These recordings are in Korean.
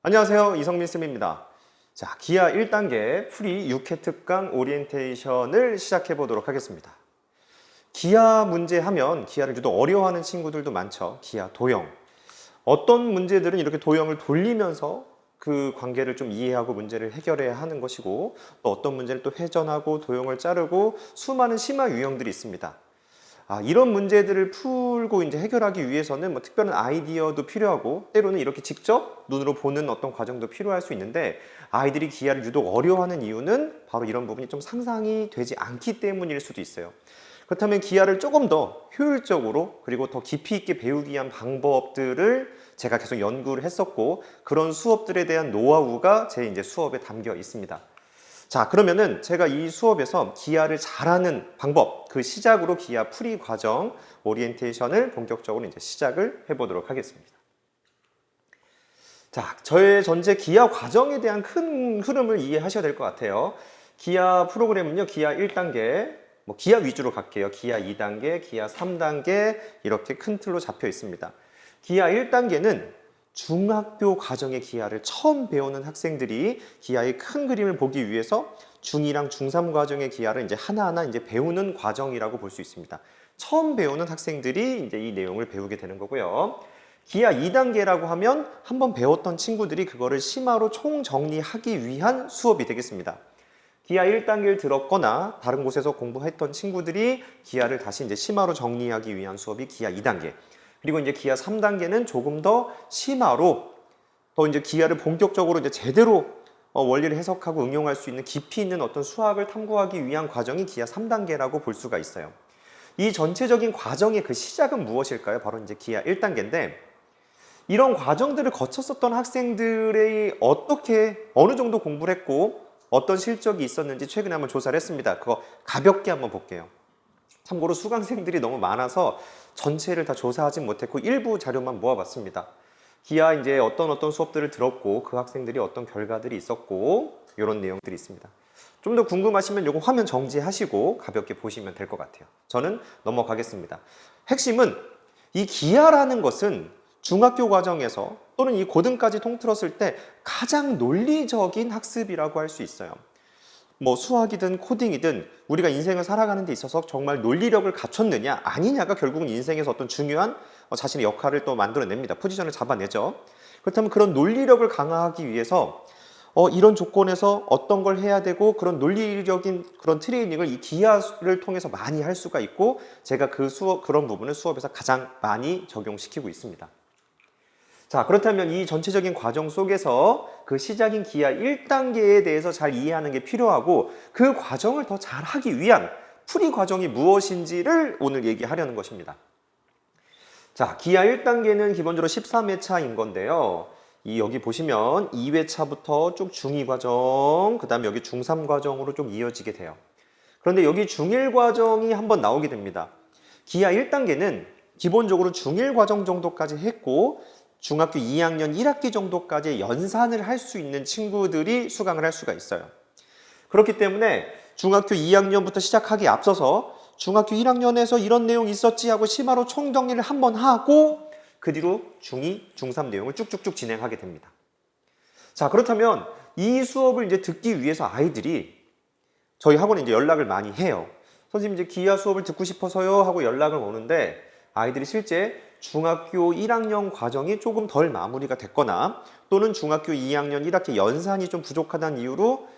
안녕하세요. 이성민 쌤입니다. 자, 기아 1단계 프리 6회 특강 오리엔테이션을 시작해 보도록 하겠습니다. 기아 문제 하면 기아를 유독 어려워하는 친구들도 많죠. 기아 도형. 어떤 문제들은 이렇게 도형을 돌리면서 그 관계를 좀 이해하고 문제를 해결해야 하는 것이고, 또 어떤 문제를 또 회전하고 도형을 자르고 수많은 심화 유형들이 있습니다. 이런 문제들을 풀고 이제 해결하기 위해서는 뭐 특별한 아이디어도 필요하고, 때로는 이렇게 직접 눈으로 보는 어떤 과정도 필요할 수 있는데, 아이들이 기하를 유독 어려워하는 이유는 바로 이런 부분이 좀 상상이 되지 않기 때문일 수도 있어요. 그렇다면 기하를 조금 더 효율적으로 그리고 더 깊이 있게 배우기 위한 방법들을 제가 계속 연구를 했었고, 그런 수업들에 대한 노하우가 제 이제 수업에 담겨 있습니다. 자, 그러면은 제가 이 수업에서 기하를 잘하는 방법, 그 시작으로 기하 풀이 과정, 오리엔테이션을 본격적으로 이제 시작을 해보도록 하겠습니다. 자, 저의 전체 기하 과정에 대한 큰 흐름을 이해하셔야 될 것 같아요. 기하 프로그램은요, 기하 1단계, 뭐 기하 위주로 갈게요. 기하 2단계, 기하 3단계, 이렇게 큰 틀로 잡혀 있습니다. 기하 1단계는 중학교 과정의 기하를 처음 배우는 학생들이 기하의 큰 그림을 보기 위해서 중2랑 중3 과정의 기하를 이제 하나하나 이제 배우는 과정이라고 볼 수 있습니다. 처음 배우는 학생들이 이제 이 내용을 배우게 되는 거고요. 기하 2단계라고 하면 한번 배웠던 친구들이 그거를 심화로 총정리하기 위한 수업이 되겠습니다. 기하 1단계를 들었거나 다른 곳에서 공부했던 친구들이 기하를 다시 이제 심화로 정리하기 위한 수업이 기하 2단계. 그리고 이제 기하 3단계는 조금 더 심화로 더 이제 기하를 본격적으로 이제 제대로 원리를 해석하고 응용할 수 있는 깊이 있는 어떤 수학을 탐구하기 위한 과정이 기하 3단계라고 볼 수가 있어요. 이 전체적인 과정의 그 시작은 무엇일까요? 바로 이제 기하 1단계인데, 이런 과정들을 거쳤었던 학생들이 어느 정도 공부를 했고 어떤 실적이 있었는지 최근에 한번 조사를 했습니다. 그거 가볍게 한번 볼게요. 참고로 수강생들이 너무 많아서 전체를 다 조사하진 못했고 일부 자료만 모아봤습니다. 기하 이제 어떤 수업들을 들었고 그 학생들이 어떤 결과들이 있었고 이런 내용들이 있습니다. 좀 더 궁금하시면 이거 화면 정지하시고 가볍게 보시면 될 것 같아요. 저는 넘어가겠습니다. 핵심은 이 기하라는 것은 중학교 과정에서 또는 이 고등까지 통틀었을 때 가장 논리적인 학습이라고 할 수 있어요. 뭐 수학이든 코딩이든 우리가 인생을 살아가는 데 있어서 정말 논리력을 갖췄느냐 아니냐가 결국은 인생에서 어떤 중요한 자신의 역할을 또 만들어냅니다. 포지션을 잡아내죠. 그렇다면 그런 논리력을 강화하기 위해서 이런 조건에서 어떤 걸 해야 되고 그런 논리적인 그런 트레이닝을 이 기하를 통해서 많이 할 수가 있고, 제가 그런 부분을 수업에서 가장 많이 적용시키고 있습니다. 자, 그렇다면 이 전체적인 과정 속에서 그 시작인 기하 1단계에 대해서 잘 이해하는 게 필요하고, 그 과정을 더 잘하기 위한 풀이 과정이 무엇인지를 오늘 얘기하려는 것입니다. 자, 기하 1단계는 기본적으로 13회차인 건데요. 여기 보시면 2회차부터 쭉 중2 과정, 그 다음에 여기 중3 과정으로 좀 이어지게 돼요. 그런데 여기 중1 과정이 한번 나오게 됩니다. 기하 1단계는 기본적으로 중1 과정 정도까지 했고 중학교 2학년 1학기 정도까지 연산을 할 수 있는 친구들이 수강을 할 수가 있어요. 그렇기 때문에 중학교 2학년부터 시작하기에 앞서서 중학교 1학년에서 이런 내용이 있었지 하고 심화로 총정리를 한번 하고 그 뒤로 중2, 중3 내용을 쭉쭉쭉 진행하게 됩니다. 자, 그렇다면 이 수업을 이제 듣기 위해서 아이들이 저희 학원에 이제 연락을 많이 해요. 선생님 이제 기하 수업을 듣고 싶어서요 하고 연락을 오는데, 아이들이 실제 중학교 1학년 과정이 조금 덜 마무리가 됐거나 또는 중학교 2학년 1학기 연산이 좀 부족하다는 이유로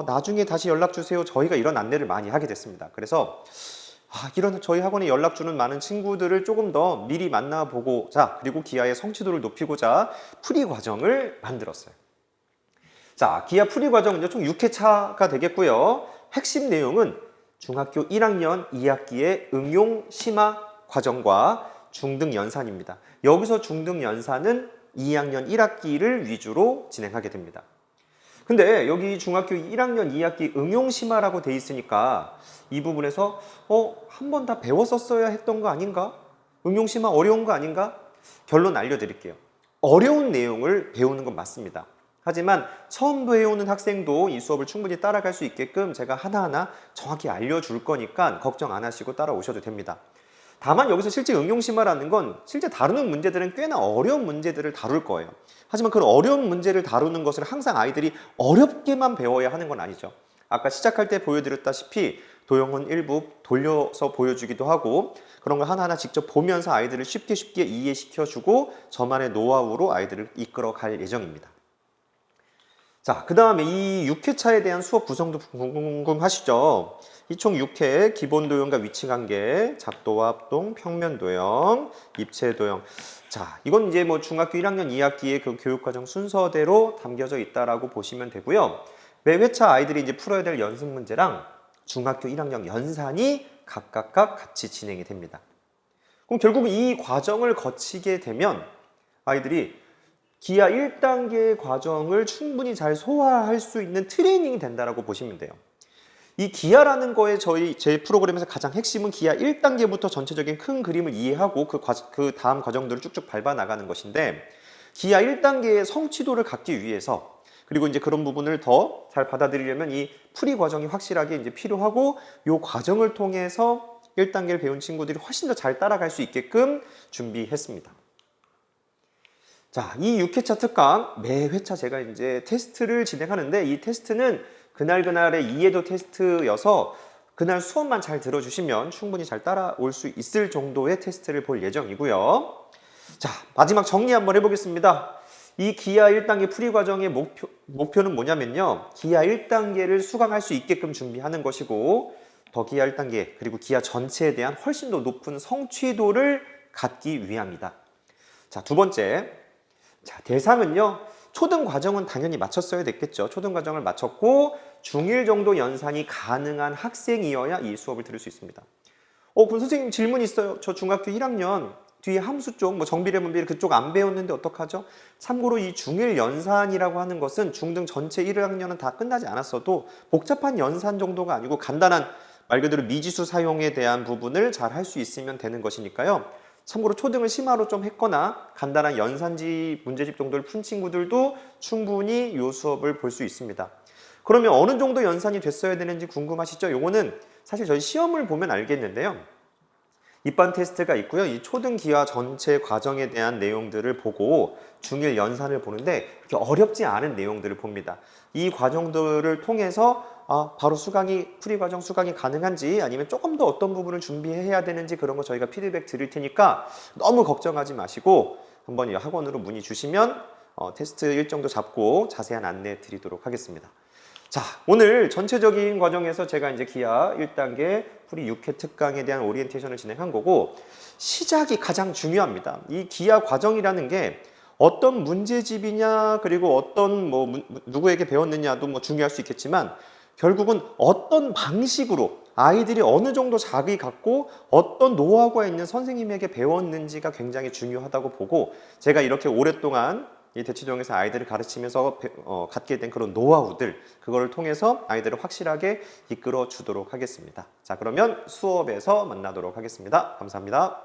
나중에 다시 연락 주세요, 저희가 이런 안내를 많이 하게 됐습니다. 그래서 이런 저희 학원에 연락 주는 많은 친구들을 조금 더 미리 만나보고자, 그리고 기하의 성취도를 높이고자 풀이 과정을 만들었어요. 자, 기하 풀이 과정은 이제 총 6회차가 되겠고요. 핵심 내용은 중학교 1학년 2학기의 응용 심화 과정과 중등 연산입니다. 여기서 중등 연산은 2학년 1학기를 위주로 진행하게 됩니다. 근데 여기 중학교 1학년 2학기 응용 심화라고 돼 있으니까 이 부분에서 한 번 다 배웠었어야 했던 거 아닌가? 응용 심화 어려운 거 아닌가? 결론 알려드릴게요. 어려운 내용을 배우는 건 맞습니다. 하지만 처음 배우는 학생도 이 수업을 충분히 따라갈 수 있게끔 제가 하나하나 정확히 알려줄 거니까 걱정 안 하시고 따라오셔도 됩니다. 다만 여기서 실제 응용 심화라는 건 실제 다루는 문제들은 꽤나 어려운 문제들을 다룰 거예요. 하지만 그런 어려운 문제를 다루는 것을 항상 아이들이 어렵게만 배워야 하는 건 아니죠. 아까 시작할 때 보여드렸다시피 도형은 일부 돌려서 보여주기도 하고 그런 걸 하나하나 직접 보면서 아이들을 쉽게 이해시켜주고 저만의 노하우로 아이들을 이끌어 갈 예정입니다. 자, 그 다음에 이 6회차에 대한 수업 구성도 궁금하시죠? 이 총 6회, 기본 도형과 위치 관계, 작도와 합동, 평면 도형, 입체 도형. 자, 이건 이제 뭐 중학교 1학년 2학기의 그 교육과정 순서대로 담겨져 있다라고 보시면 되고요. 매 회차 아이들이 이제 풀어야 될 연습 문제랑 중학교 1학년 연산이 각각 같이 진행이 됩니다. 그럼 결국 이 과정을 거치게 되면 아이들이 기하 1단계 과정을 충분히 잘 소화할 수 있는 트레이닝이 된다라고 보시면 돼요. 이 기하라는 거에 제 프로그램에서 가장 핵심은 기하 1단계부터 전체적인 큰 그림을 이해하고 그 다음 과정들을 쭉쭉 밟아 나가는 것인데 기하 1단계의 성취도를 갖기 위해서 그리고 이제 그런 부분을 더 잘 받아들이려면 이 풀이 과정이 확실하게 이제 필요하고 이 과정을 통해서 1단계를 배운 친구들이 훨씬 더 잘 따라갈 수 있게끔 준비했습니다. 자, 이 6회차 특강 매 회차 제가 이제 테스트를 진행하는데 이 테스트는 그날의 이해도 테스트여서 그날 수업만 잘 들어주시면 충분히 잘 따라올 수 있을 정도의 테스트를 볼 예정이고요. 자, 마지막 정리 한번 해보겠습니다. 이 기하 1단계 풀이 과정의 목표는 뭐냐면요. 기하 1단계를 수강할 수 있게끔 준비하는 것이고 더 기하 1단계 그리고 기하 전체에 대한 훨씬 더 높은 성취도를 갖기 위함이다. 자, 두 번째. 자, 대상은요. 초등 과정은 당연히 마쳤어야 됐겠죠. 초등 과정을 마쳤고 중1 정도 연산이 가능한 학생이어야 이 수업을 들을 수 있습니다. 그럼 선생님 질문 있어요. 저 중학교 1학년 뒤에 함수 쪽, 뭐 정비례, 문비례 그쪽 안 배웠는데 어떡하죠? 참고로 이 중1 연산이라고 하는 것은 중등 전체 1학년은 다 끝나지 않았어도 복잡한 연산 정도가 아니고 간단한 말 그대로 미지수 사용에 대한 부분을 잘 할 수 있으면 되는 것이니까요. 참고로 초등을 심화로 좀 했거나 간단한 연산지 문제집 정도를 푼 친구들도 충분히 이 수업을 볼 수 있습니다. 그러면 어느 정도 연산이 됐어야 되는지 궁금하시죠? 요거는 사실 저희 시험을 보면 알겠는데요. 입반 테스트가 있고요. 이 초등 기하 전체 과정에 대한 내용들을 보고 중1 연산을 보는데 그렇게 어렵지 않은 내용들을 봅니다. 이 과정들을 통해서 바로 풀이 과정 수강이 가능한지 아니면 조금 더 어떤 부분을 준비해야 되는지 그런 거 저희가 피드백 드릴 테니까 너무 걱정하지 마시고 한번 이 학원으로 문의 주시면 테스트 일정도 잡고 자세한 안내 드리도록 하겠습니다. 자, 오늘 전체적인 과정에서 제가 이제 기하 1단계 풀이 6회 특강에 대한 오리엔테이션을 진행한 거고 시작이 가장 중요합니다. 이 기하 과정이라는 게 어떤 문제집이냐 그리고 어떤 누구에게 배웠느냐도 중요할 수 있겠지만 결국은 어떤 방식으로 아이들이 어느 정도 자기 갖고 어떤 노하우가 있는 선생님에게 배웠는지가 굉장히 중요하다고 보고 제가 이렇게 오랫동안 이 대치동에서 아이들을 가르치면서 갖게 된 그런 노하우들 그거를 통해서 아이들을 확실하게 이끌어 주도록 하겠습니다. 자, 그러면 수업에서 만나도록 하겠습니다. 감사합니다.